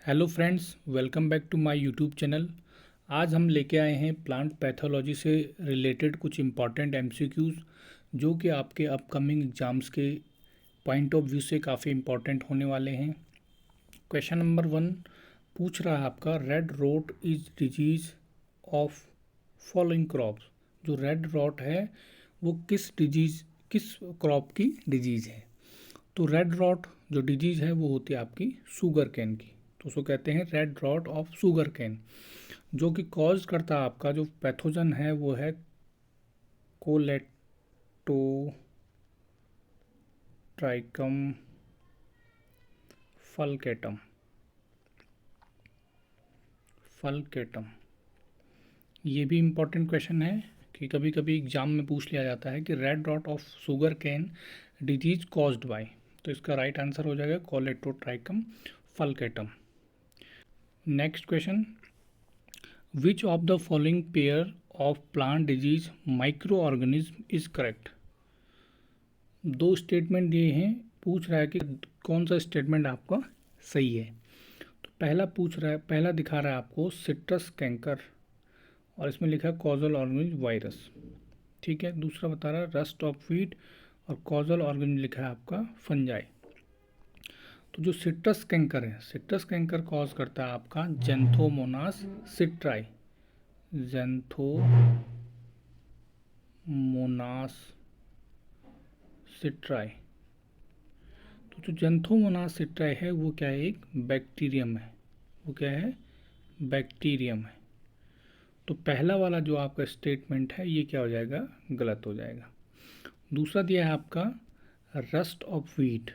Hello friends, welcome back to my YouTube channel. आज हम लेके आए हैं प्लांट पैथोलॉजी से रिलेटेड कुछ इम्पॉर्टेंट एमसीक्यूज़ जो कि आपके अपकमिंग एग्जाम्स के पॉइंट ऑफ व्यू से काफ़ी इम्पॉर्टेंट होने वाले हैं। क्वेश्चन नंबर 1 पूछ रहा है आपका, red road is disease of following crops. जो रेड रॉट है वो किस क्रॉप की डिजीज़ है। तो रेड रॉट जो डिजीज़ है वो होती है आपकी शुगर कैन की। तो उसको कहते हैं red rot of sugar cane. जो कि कॉज करता है, आपका जो पैथोजन है वो है कोलेटोट्राइकम फलकेटम। ये भी इम्पॉर्टेंट क्वेश्चन है कि कभी कभी एग्जाम में पूछ लिया जाता है कि red rot of sugar cane disease caused by. तो इसका राइट आंसर हो जाएगा Colletotrichum falcatum. Next question, which of the following pair of plant disease microorganism is correct. दो स्टेटमेंट दिए हैं, पूछ रहा है कि कौन सा स्टेटमेंट आपका सही है। तो पहला दिखा रहा है आपको सिट्रस कैंकर और इसमें लिखा है कॉजल ऑर्गेनिज्म वायरस। ठीक है। दूसरा बता रहा है रस्ट ऑफ व्हीट और कॉजल ऑर्गेनिज्म लिखा है आपका फंजाई। तो जो सिट्रस कैंकर है, सिट्रस कैंकर कॉज करता है आपका जेंथोमोनास सिट्राई। Xanthomonas citri. तो जो जेंथोमोनास सिट्राई है वो क्या है, एक बैक्टीरियम है। वो क्या है, बैक्टीरियम है। तो पहला वाला जो आपका स्टेटमेंट है ये क्या हो जाएगा, गलत हो जाएगा। दूसरा दिया है आपका रस्ट ऑफ व्हीट।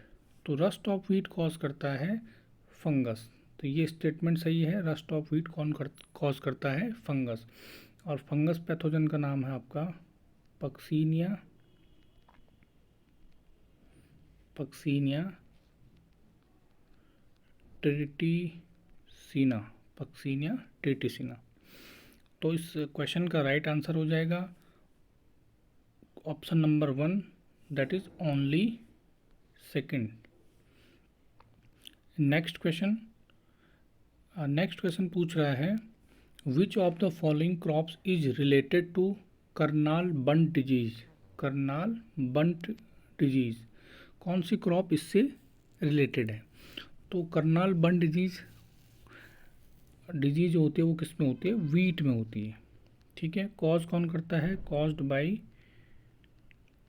तो रस्ट ऑफ व्हीट कॉज करता है फंगस। तो ये स्टेटमेंट सही है, रस्ट ऑफ व्हीट कॉज करता है फंगस। और फंगस पैथोजन का नाम है आपका पक्सीनिया ट्रिटिसिना। पक्सीनिया ट्रिटिसिना। तो इस क्वेश्चन का राइट आंसर हो जाएगा option number 1, that is only second. Next question पूछ रहा है which of the following crops is related to Karnal bunt disease. Karnal bunt disease कौन सी क्रॉप इससे रिलेटेड है। तो करनाल बंट डिजीज होती है वो किस में होती है, वीट में होती है। ठीक है। कॉज कौन करता है, caused by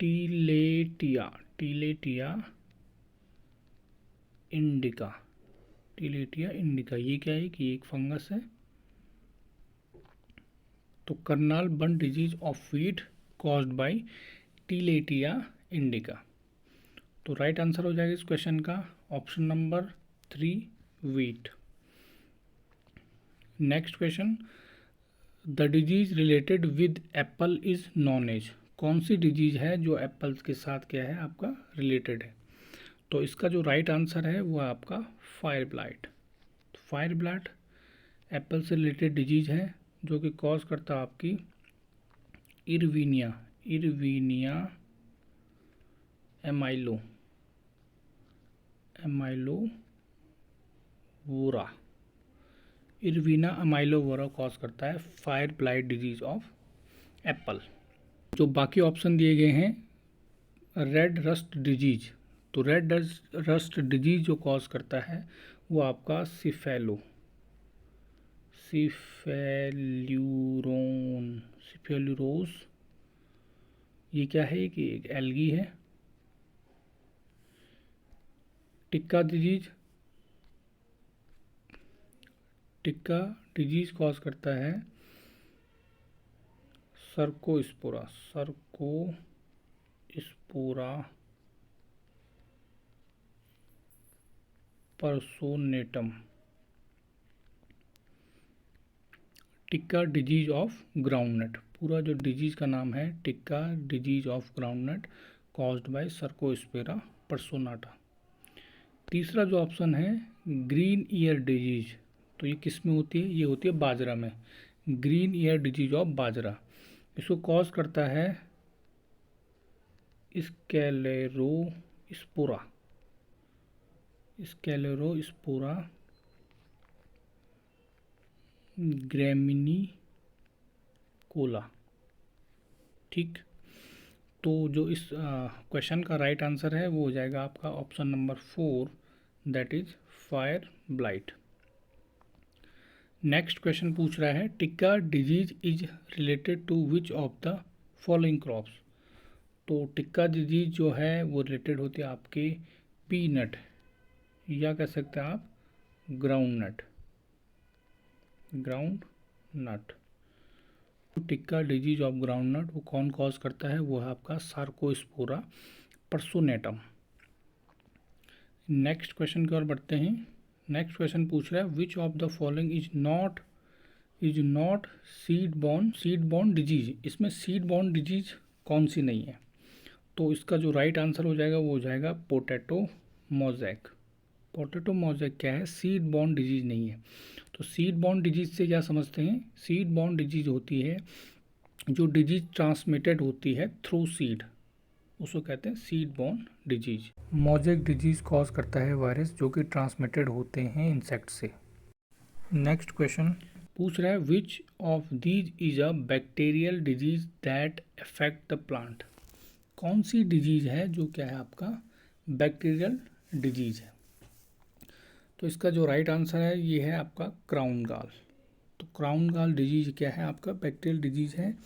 Tilletia indica. Tilletia indica ये क्या है कि एक फंगस है। तो Karnal bunt disease of wheat caused by Tilletia indica. तो राइट आंसर हो जाएगा इस क्वेश्चन का option number 3, wheat. Next question, the disease related with apple is known as. कौन सी डिजीज है जो एप्पल्स के साथ क्या है आपका रिलेटेड है। तो इसका जो राइट आंसर है वो है आपका fire blight. Fire blight Apple से रिलेटेड डिजीज है जो कि कॉज करता है आपकी इरविनिया एमाइलोवोरा। इरविना अमाइलोवोरा कॉज करता है fire blight disease of Apple. जो बाकी ऑप्शन दिए गए हैं, रेड रस्ट डिजीज। तो रेड रस्ट डिजीज जो कॉज करता है वो आपका सिफेल्यूरोस। ये क्या है कि एक एल्गी है। टिक्का डिजीज कॉज करता है Cercospora personatum. Tikka disease of groundnut, पूरा जो डिजीज का नाम है tikka disease of groundnut caused by Cercospora personata. तीसरा जो ऑप्शन है ग्रीन ईयर डिजीज। तो ये किस में होती है, ये होती है बाजरा में। ग्रीन ईयर डिजीज ऑफ बाजरा, इसको कॉज करता है स्कैलेरोस्पोरा ग्रेमिनी कोला। ठीक, तो जो इस क्वेश्चन का राइट आंसर है वो हो जाएगा आपका option number 4, that is fire blight. Next question पूछ रहा है tikka disease is related to which of the following crops. तो टिक्का डिजीज जो है वो रिलेटेड होती है आपके पीनट या कह सकते हैं आप ground nut. Ground nut tikka disease of ground nut वो कौन कॉज करता है, वो है आपका सार्कोस्पोरा पर्सोनेटम। नेक्स्ट क्वेश्चन की ओर बढ़ते हैं। नेक्स्ट क्वेश्चन पूछ रहा है which of the following is not seed borne disease. इसमें सीड बॉर्न डिजीज कौन सी नहीं है, तो इसका जो राइट आंसर हो जाएगा वो हो जाएगा पोटैटो मोज़ेक। पोटैटो मोज़ेक क्या है, सीड बॉर्न डिजीज नहीं है। तो सीड बॉर्न डिजीज से क्या समझते हैं, सीड बॉर्न डिजीज होती है जो डिजीज ट्रांसमिटेड होती है थ्रू सीड, उसको कहते हैं seed borne disease. Mosaic disease cause करता है वायरस जो कि ट्रांसमिटेड होते हैं इंसेक्ट से। नेक्स्ट क्वेश्चन पूछ रहा है which of these is a bacterial disease that affect the plant. कौन सी डिजीज है जो क्या है आपका बैक्टीरियल डिजीज है। तो इसका जो राइट आंसर है ये है आपका क्राउन गाल। तो क्राउन गाल डिजीज क्या है आपका बैक्टीरियल डिजीज है,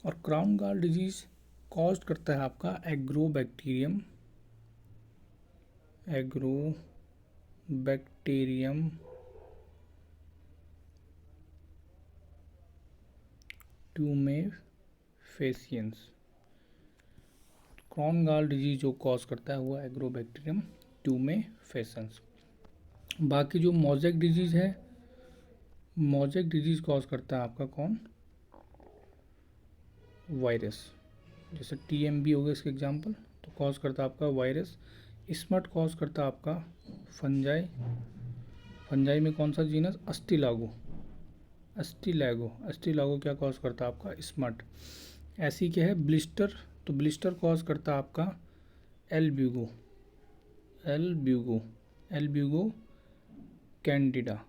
और क्राउन गाल डिजीज कॉज करता है आपका एग्रोबैक्टीरियम ट्यूमेफेसियंस। क्राउन गाल डिजीज जो कॉज करता है वो एग्रोबैक्टीरियम ट्यूमेफेसियंस। बाकी जो मोज़ेक डिजीज है, मोज़ेक डिजीज कॉज करता है आपका कौन, वायरस। जैसे टीएमबी हो गया इसका एग्जांपल, तो कॉज करता है आपका वायरस। स्मट कॉज करता है आपका फंजाई। फंजाई में कौन सा जीनस, अस्टिलागो क्या कॉज करता है आपका स्मट। ऐसी क्या है ब्लिस्टर, तो ब्लिस्टर कॉज करता है आपका एल्ब्यूगो कैंडिडा।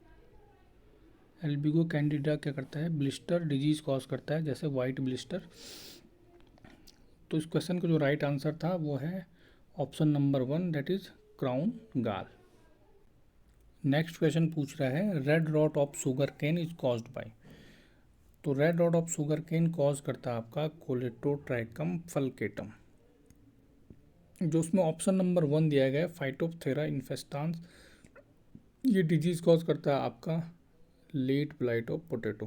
एल्ब्यूगो कैंडिडा क्या करता है, ब्लिस्टर डिजीज कॉज करता है, जैसे वाइट ब्लिस्टर। तो इस क्वेश्चन का जो राइट आंसर था वो है option number 1, that is crown gall. Next question पूछ रहा है red rot of sugar cane is caused by. तो red rot of sugar cane cause करता है आपका कोलेटोट्रैकम फल्केटम। जो उसमें ऑप्शन नंबर 1 दिया गया है फाइटोप्थेरा इन्फेस्टांस, ये डिजीज कॉज करता है आपका लेट ब्लाइट ऑफ पोटैटो।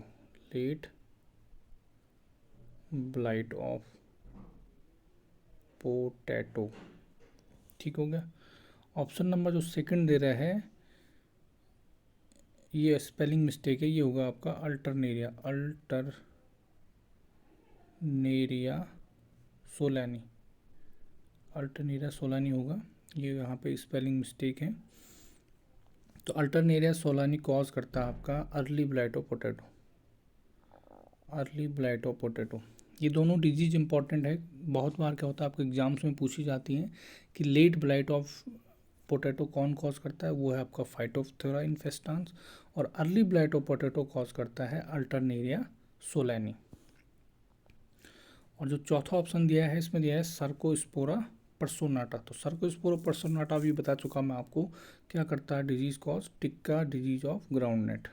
ठीक हो गया। ऑप्शन नंबर जो सेकंड दे रहा है ये स्पेलिंग मिस्टेक है, ये होगा आपका अल्टरनेरिया सोलानी होगा, ये यहाँ पे स्पेलिंग मिस्टेक है। तो अल्टरनेरिया सोलानी कॉज करता है आपका अर्ली ब्लाइट ऑफ पोटैटो। ये दोनों डिजीज इंपॉर्टेंट है, बहुत बार क्या होता है आपके एग्जाम्स में पूछी जाती हैं कि लेट ब्लाइट ऑफ पोटैटो कौन कॉज करता है, वो है आपका फाइटोप्थेरा इन्फेस्टांस, और early blight of potato cause करता है अल्टरनेरिया सोलानी। और जो चौथा ऑप्शन दिया है इसमें दिया है सर्कोस्पोरा पर्सोनाटा। तो सर्कोस्पोरा पर्सोनाटा भी बता चुका मैं आपको क्या करता है disease cause, tikka disease of ground net.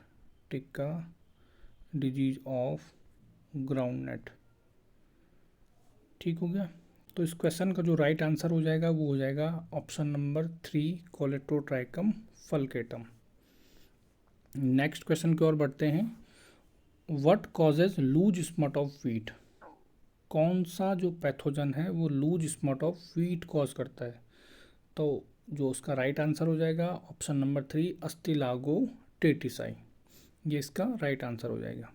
ठीक हो गया। तो इस क्वेश्चन का जो राइट आंसर हो जाएगा वो हो जाएगा option number 3 Colletotrichum falcatum. Next question की ओर बढ़ते हैं। What causes loose smut of wheat. कौन सा जो पैथोजन है वो loose smut of wheat cause करता है, तो जो उसका राइट आंसर हो जाएगा ऑप्शन नंबर 3 अस्टिलागो टेटिसाई, ये इसका राइट आंसर हो जाएगा।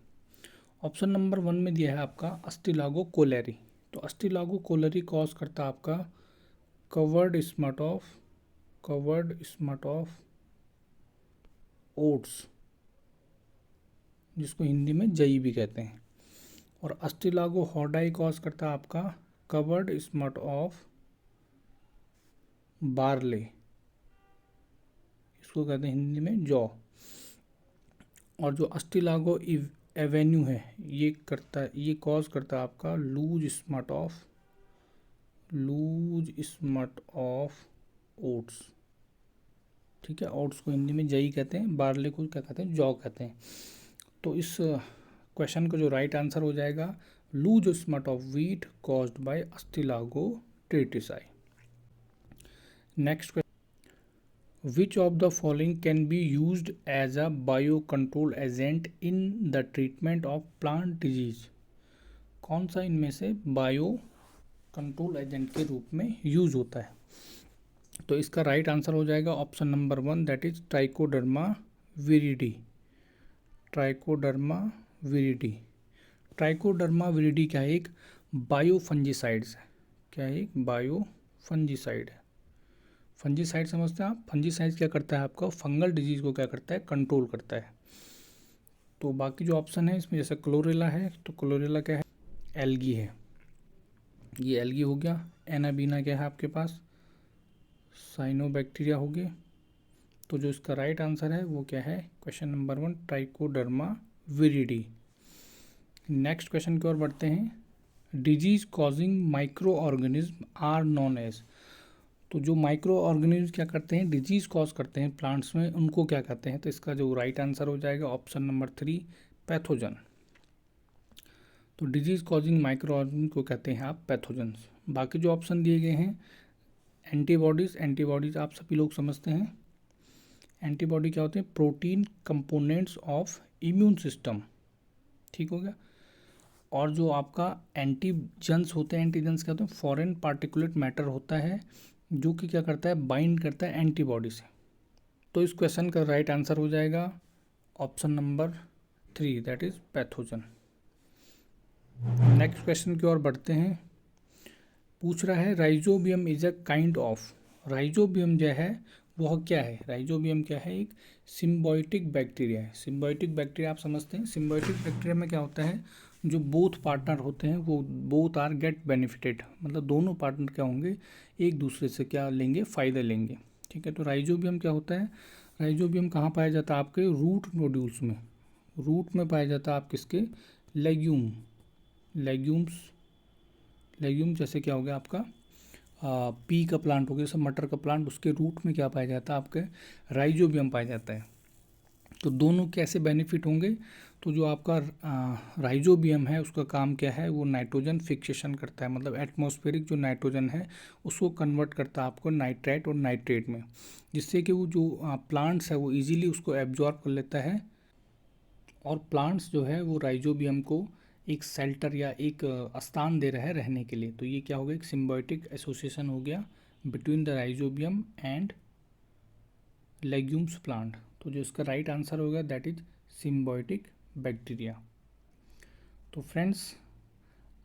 ऑप्शन नंबर 1 में दिया है आपका अस्टिलागो कोलेरी। तो अस्टिलागो कोलेरी कॉज करता है आपका कवर्ड स्मट ऑफ ओट्स, जिसको हिंदी में जई भी कहते हैं। और अस्टिलागो हॉर्डाई कॉज करता है आपका कवर्ड स्मट ऑफ बार्ले, इसको कहते हैं हिंदी में जौ। और जो अस्टिलागो एवेन्यू है ये कॉज करता है आपका लूज स्मट ऑफ ओट्स। ठीक है, ओट्स को हिंदी में जई कहते हैं, बार्ले को क्या कहते हैं, जौ कहते हैं। तो इस क्वेश्चन का जो राइट आंसर हो जाएगा loose smut of wheat caused by Ustilago tritici. Next, which of the following can be used as a biocontrol agent in the treatment of plant disease? कौन सा इनमें से बायो कंट्रोल एजेंट के रूप में use होता है? तो इसका राइट आंसर हो जाएगा option number 1, that is trichoderma viride. Trichoderma viride. Trichoderma viride क्या है? एक बायोफंजीसाइड है। क्या है? एक बायोफंजीसाइड है। फंजीसाइड समझते हैं आप? फंजीसाइड क्या करता है आपका? फंगल डिजीज को क्या करता है? कंट्रोल करता है। तो बाकी जो ऑप्शन है इसमें जैसे क्लोरेला है, तो क्लोरेला क्या है? एल्गी है। ये एल्गी हो गया। एनाबीना क्या है आपके पास? साइनोबैक्टीरिया हो गए। तो जो इसका राइट आंसर है वो क्या है? Question number 1, trichoderma viride. Next question की ओर बढ़ते हैं। Disease causing micro organism are known as. तो जो माइक्रो ऑर्गेनिज्म क्या करते हैं? डिजीज कॉज करते हैं प्लांट्स में, उनको क्या कहते हैं? तो इसका जो राइट आंसर हो जाएगा ऑप्शन नंबर 3, पैथोजन। तो डिजीज कॉजिंग माइक्रो ऑर्गेनिज्म को कहते हैं आप पैथोजन्स। बाकी जो ऑप्शन दिए गए हैं, एंटीबॉडीज आप सभी लोग समझते हैं। एंटीबॉडी क्या होते हैं? Protein components of immune system. ठीक हो गया। और जो आपका एंटीजन्स होते हैं, एंटीजन्स क्या होते हैं? फॉरेन पार्टिकुलेट मैटर होता है जो कि क्या करता है? बाइंड करता है एंटीबॉडी से। तो इस क्वेश्चन का राइट आंसर हो जाएगा option number 3, that is pathogen. Next question की ओर बढ़ते हैं। पूछ रहा है rhizobium is a kind of. Rhizobium जो है वह क्या है? राइजोबियम क्या है? एक सिम्बायोटिक बैक्टीरिया है। सिम्बायोटिक बैक्टीरिया आप समझते हैं। सिम्बायोटिक बैक्टीरिया में क्या होता है? जो बोथ पार्टनर होते हैं वो बोथ आर गेट बेनिफिटेड, मतलब दोनों पार्टनर क्या होंगे? एक दूसरे से क्या लेंगे? फ़ायदा लेंगे। ठीक है। तो राइजोबियम क्या होता है? राइजोबियम कहाँ पाया जाता है? आपके रूट नोड्यूल्स में। रूट में पाया जाता है आप किसके? लेग्यूम जैसे क्या हो गया आपका पी का प्लांट हो गया, जैसे मटर का प्लांट, उसके रूट में क्या पाया जाता है? आपके राइजोबियम पाया जाता है। तो दोनों कैसे बेनिफिट होंगे? तो जो आपका राइजोबियम है उसका काम क्या है? वो नाइट्रोजन फिक्सेशन करता है, मतलब एटमॉस्फेरिक जो नाइट्रोजन है उसको कन्वर्ट करता है आपको नाइट्राइट और नाइट्रेट में, जिससे कि वो जो प्लांट्स है वो इजीली उसको एब्जॉर्ब कर लेता है। और प्लांट्स जो है वो राइजोबियम को एक शेल्टर या एक स्थान दे रहा है रहने के लिए। तो ये क्या हो गया? एक सिम्बायोटिक एसोसिएशन हो गया between the rhizobium and legumes plant. तो जो इसका राइट आंसर होगा दैट इज सिम्बायोटिक बैक्टीरिया। तो फ्रेंड्स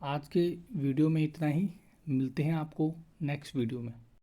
आज के वीडियो में इतना ही। मिलते हैं आपको नेक्स्ट वीडियो में।